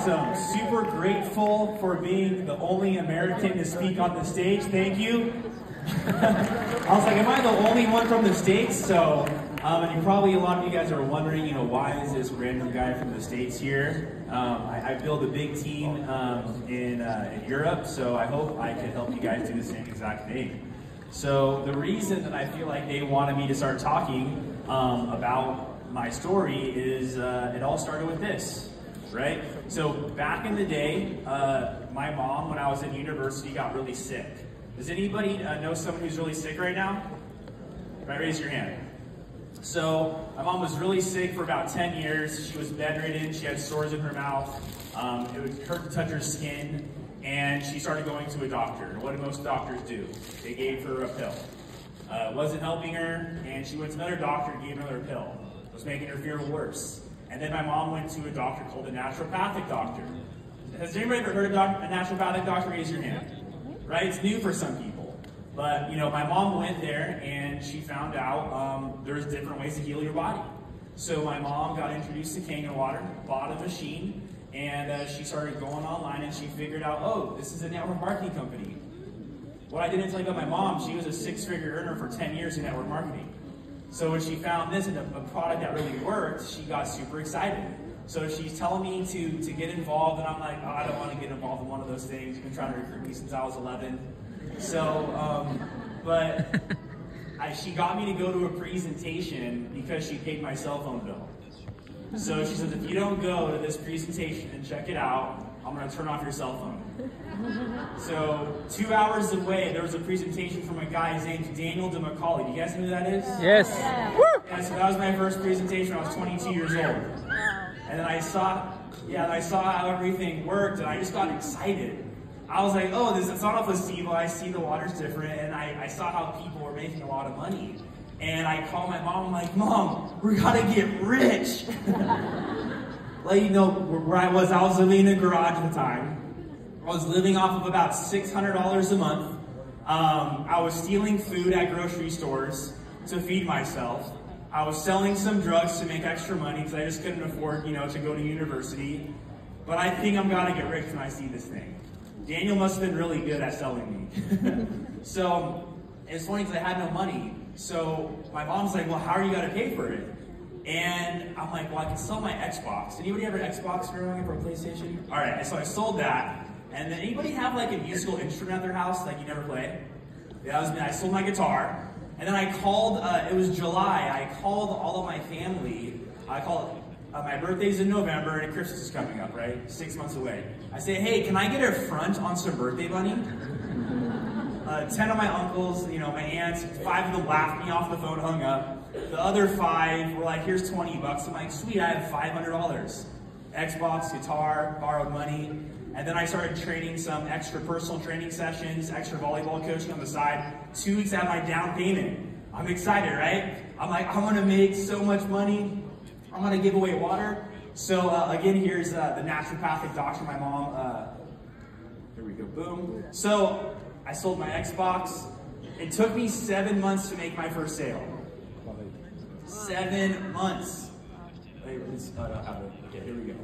Awesome. Super grateful for being the only American to speak on the stage. Thank you. I was like, am I the only one from the States? So, and probably a lot of you guys are wondering, you know, why is this random guy from the States here? I build a big team in Europe, so I hope I can help you guys do the same exact thing. So the reason that I feel like they wanted me to start talking about my story is it all started with this, right? So back in the day, my mom, when I was in university, got really sick. Does anybody know someone who's really sick right now? Right, raise your hand. So my mom was really sick for about 10 years. She was bedridden. She had sores in her mouth. It would hurt to touch her skin. And she started going to a doctor. What do most doctors do? They gave her a pill. It wasn't helping her, and she went to another doctor and gave her another pill. It was making her feel worse. And then my mom went to a doctor called a naturopathic doctor. Has anybody ever heard of a naturopathic doctor? Raise your hand. Right? It's new for some people. But, you know, my mom went there and she found out there's different ways to heal your body. So my mom got introduced to Kangen water, bought a machine, and she started going online and she figured out, oh, this is a network marketing company. What I didn't tell you about my mom, she was a six-figure earner for 10 years in network marketing. So when she found this and a product that really worked, she got super excited. So she's telling me to get involved, and I'm like, oh, I don't want to get involved in one of those things. You've been trying to recruit me since I was 11. So, she got me to go to a presentation because she paid my cell phone bill. So she says, if you don't go to this presentation and check it out, I'm going to turn off your cell phone. So 2 hours away, there was a presentation from a guy, his name's Daniel DeMacaulay. Do you guys know who that is? Yes. Yeah, so that was my first presentation when I was 22 years old. And then I saw how everything worked, and I just got excited. I was like, oh, it's not a placebo. I see the water's different, and I saw how people were making a lot of money. And I called my mom, I'm like, Mom, we gotta get rich. Let you know where I was living in a garage at the time. I was living off of about $600 a month. I was stealing food at grocery stores to feed myself. I was selling some drugs to make extra money because I just couldn't afford, you know, to go to university. But I think I'm gonna get rich when I see this thing. Daniel must have been really good at selling me. So it's funny because I had no money. So my mom's like, well, how are you gonna pay for it? And I'm like, well, I can sell my Xbox. Anybody ever Xbox growing up or a PlayStation? All right, so I sold that. And then anybody have like a musical instrument at their house like you never play? Yeah, that was me. I sold my guitar. And then I called, it was July, I called all of my family. I called, my birthday's in November and Christmas is coming up, right? 6 months away. I say, hey, can I get a front on some birthday money? 10 of my uncles, you know, my aunts, 5 of them laughed me off the phone, hung up. The other 5 were like, here's 20 bucks. I'm like, sweet, I have $500. Xbox, guitar, borrowed money. And then I started training some extra personal training sessions, extra volleyball coaching on the side. 2 weeks out of my down payment. I'm excited, right? I'm like, I'm gonna make so much money. I'm gonna give away water. So again, here's the naturopathic doctor, my mom. Here we go, boom. So I sold my Xbox. It took me 7 months to make my first sale. 7 months. Okay, here we go.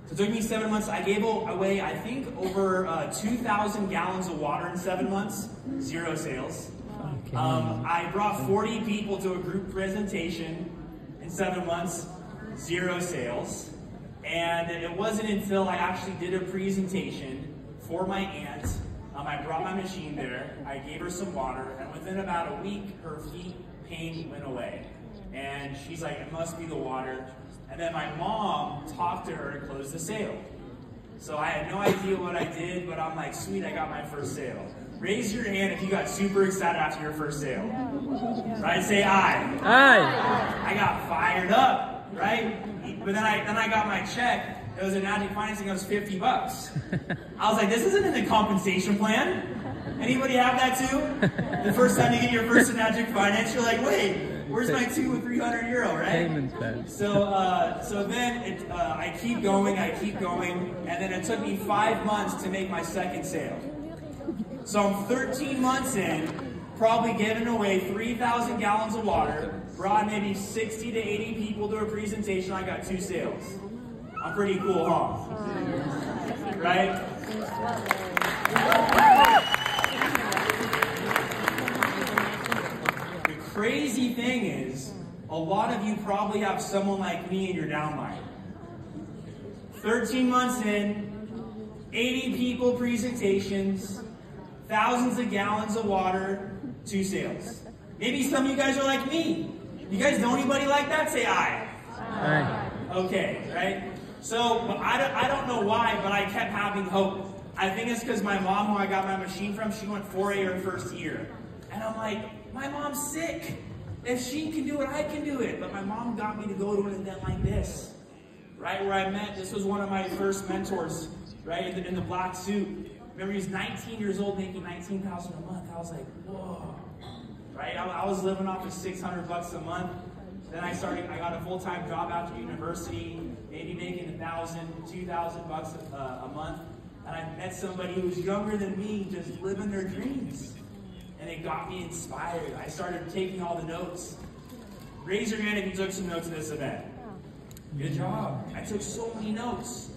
So it took me 7 months. I gave away, I think, over 2,000 gallons of water in 7 months. 0 sales. I brought 40 people to a group presentation in 7 months. 0 sales. And it wasn't until I actually did a presentation for my aunt. I brought my machine there. I gave her some water. And within about a week, her feet pain went away. And she's like, it must be the water. And then my mom talked to her and closed the sale. So I had no idea what I did, but I'm like, sweet, I got my first sale. Raise your hand if you got super excited after your first sale. Right? Say aye. Aye. I got fired up, right? But then I got my check. It was Enagic financing. It was 50 bucks. I was like, this isn't in the compensation plan. Anybody have that too? The first time you get your first Enagic finance, you're like, wait, where's my 2 or 300 euro, right? So then I keep going, and then it took me 5 months to make my second sale. So I'm 13 months in, probably giving away 3,000 gallons of water, brought maybe 60 to 80 people to a presentation. I got 2 sales. I'm pretty cool, huh? Right? The crazy thing is, a lot of you probably have someone like me in your downline. 13 months in, 80 people presentations, thousands of gallons of water, 2 sales. Maybe some of you guys are like me. You guys know anybody like that? Say aye. Aye. Okay, right? So, I don't know why, but I kept having hope. I think it's because my mom, who I got my machine from, she went 4A her first year. And I'm like, my mom's sick. If she can do it, I can do it. But my mom got me to go to an event like this, right? Where I met, this was one of my first mentors, right? In the black suit. Remember, he was 19 years old, making $19,000 a month. I was like, whoa, right? I was living off of $600 a month. Then I got a full-time job after university, maybe making $1,000, $2,000 a month. And I met somebody who was younger than me, just living their dreams. And it got me inspired. I started taking all the notes. Raise your hand if you took some notes at this event. Good job. I took so many notes.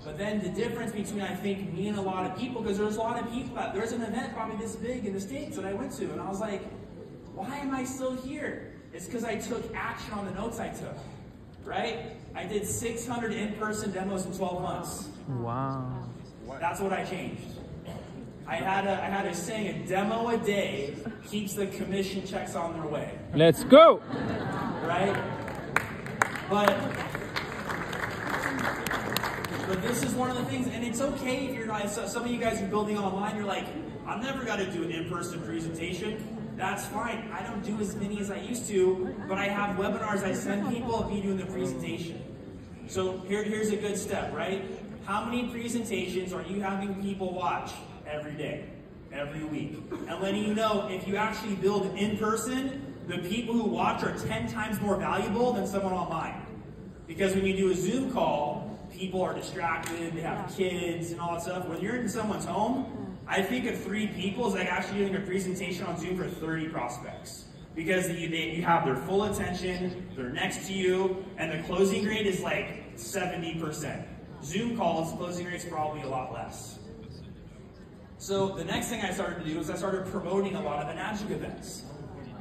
But then the difference between, I think, me and a lot of people, because there's a lot of people out there's an event probably this big in the States that I went to, and I was like, why am I still here? It's because I took action on the notes I took, right? I did 600 in-person demos in 12 months. Wow. That's what I changed. I had a saying, a demo a day keeps the commission checks on their way. Let's go! Right? But this is one of the things, and it's okay if you're not, some of you guys are building online, you're like, I've never got to do an in-person presentation. That's fine. I don't do as many as I used to, but I have webinars I send people of me doing the presentation. So here's a good step, right? How many presentations are you having people watch every day, every week? And letting you know, if you actually build in person, the people who watch are 10 times more valuable than someone online. Because when you do a Zoom call, people are distracted, they have kids and all that stuff. When you're in someone's home, I think of 3 people is like actually doing a presentation on Zoom for 30 prospects. Because you have their full attention, they're next to you, and the closing rate is like 70%. Zoom calls, closing rate's probably a lot less. So the next thing I started to do is I started promoting a lot of Enagic events.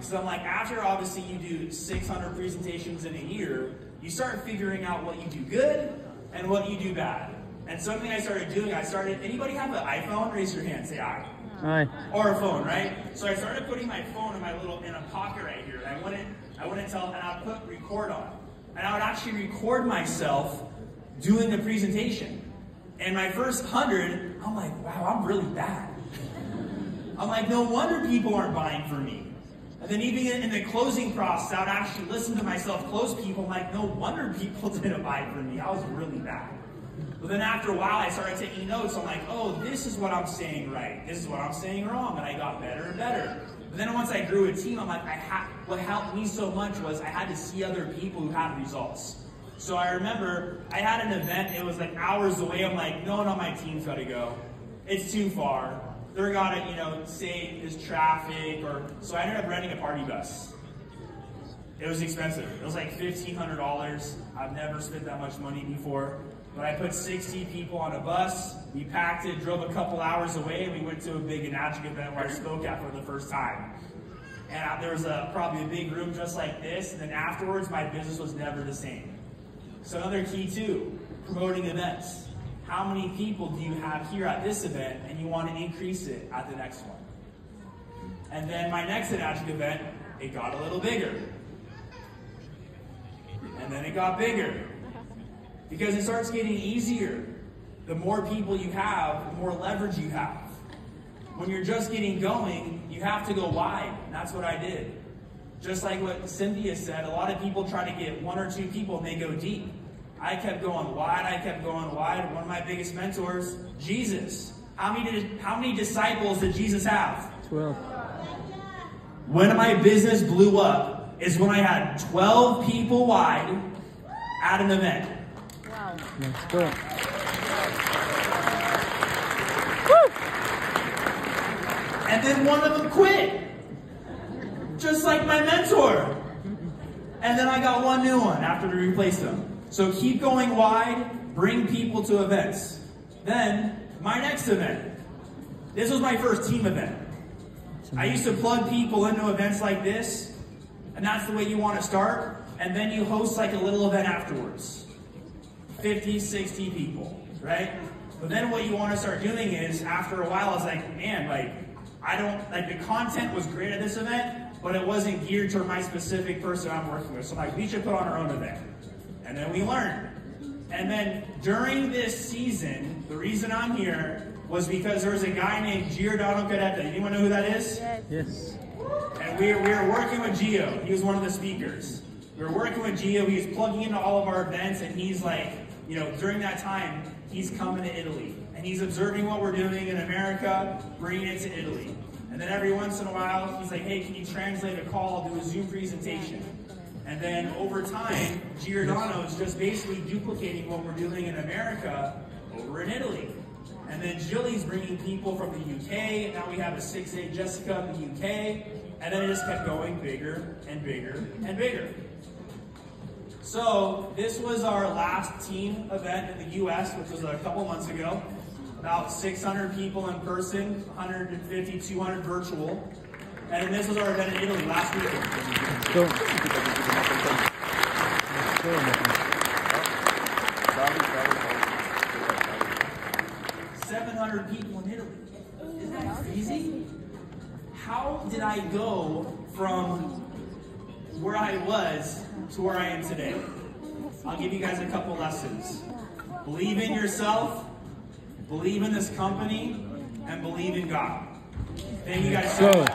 So I'm like, after obviously you do 600 presentations in a year, you start figuring out what you do good and what you do bad. And something I started doing, anybody have an iPhone? Raise your hand, say aye. Aye. Or a phone, right? So I started putting my phone in a pocket right here. And I wouldn't tell, and I'd put record on. And I would actually record myself doing the presentation. And my first 100, I'm like, wow, I'm really bad. I'm like, no wonder people aren't buying from me. And then even in the closing process, I would actually listen to myself close people. I'm like, no wonder people didn't buy from me. I was really bad. But then after a while, I started taking notes. I'm like, oh, this is what I'm saying right. This is what I'm saying wrong. And I got better and better. But then once I grew a team, I'm like, what helped me so much was I had to see other people who had results. So I remember I had an event, it was like hours away. I'm like, no one on my team's got to go. It's too far. They're got to, say there's traffic, so I ended up renting a party bus. It was expensive. It was like $1,500. I've never spent that much money before. But I put 60 people on a bus, we packed it, drove a couple hours away, and we went to a big Enagic event where I spoke at for the first time. And there was probably a big room just like this, and then afterwards my business was never the same. So another key too, promoting events. How many people do you have here at this event and you want to increase it at the next one? And then my next Enagic event, it got a little bigger. And then it got bigger. Because it starts getting easier. The more people you have, the more leverage you have. When you're just getting going, you have to go wide. And that's what I did. Just like what Cynthia said, a lot of people try to get 1 or 2 people and they go deep. I kept going wide, I kept going wide. One of my biggest mentors, Jesus. How many disciples did Jesus have? 12. When my business blew up is when I had 12 people wide at an event. Wow. Let's go. Woo! And then one of them quit. Just like my mentor. And then I got one new one after we replaced them. So keep going wide, bring people to events. Then, my next event. This was my first team event. I used to plug people into events like this, and that's the way you want to start, and then you host like a little event afterwards. 50, 60 people, right? But then what you want to start doing is, after a while, I was like, man, the content was great at this event, but it wasn't geared toward my specific person I'm working with. So I'm like, we should put on our own event. And then we learned. And then during this season, the reason I'm here was because there was a guy named Giordano Cadetta. Anyone know who that is? Yes. And we were working with Gio. He was one of the speakers. We were working with Gio. He was plugging into all of our events, and he's like, during that time, he's coming to Italy. And he's observing what we're doing in America, bringing it to Italy. And then every once in a while, he's like, hey, can you translate a call, do a Zoom presentation? And then over time, Giordano is just basically duplicating what we're doing in America over in Italy. And then Jilly's bringing people from the UK, and now we have a 6'8" Jessica in the UK, and then it just kept going bigger and bigger and bigger. So this was our last team event in the US, which was a couple months ago. About 600 people in person, 150, 200 virtual. And then this was our event in Italy last weekend. Go. 700 people in Italy. Isn't that crazy? How did I go from where I was to where I am today? I'll give you guys a couple lessons. Believe in yourself, believe in this company, and believe in God. Thank you guys so much.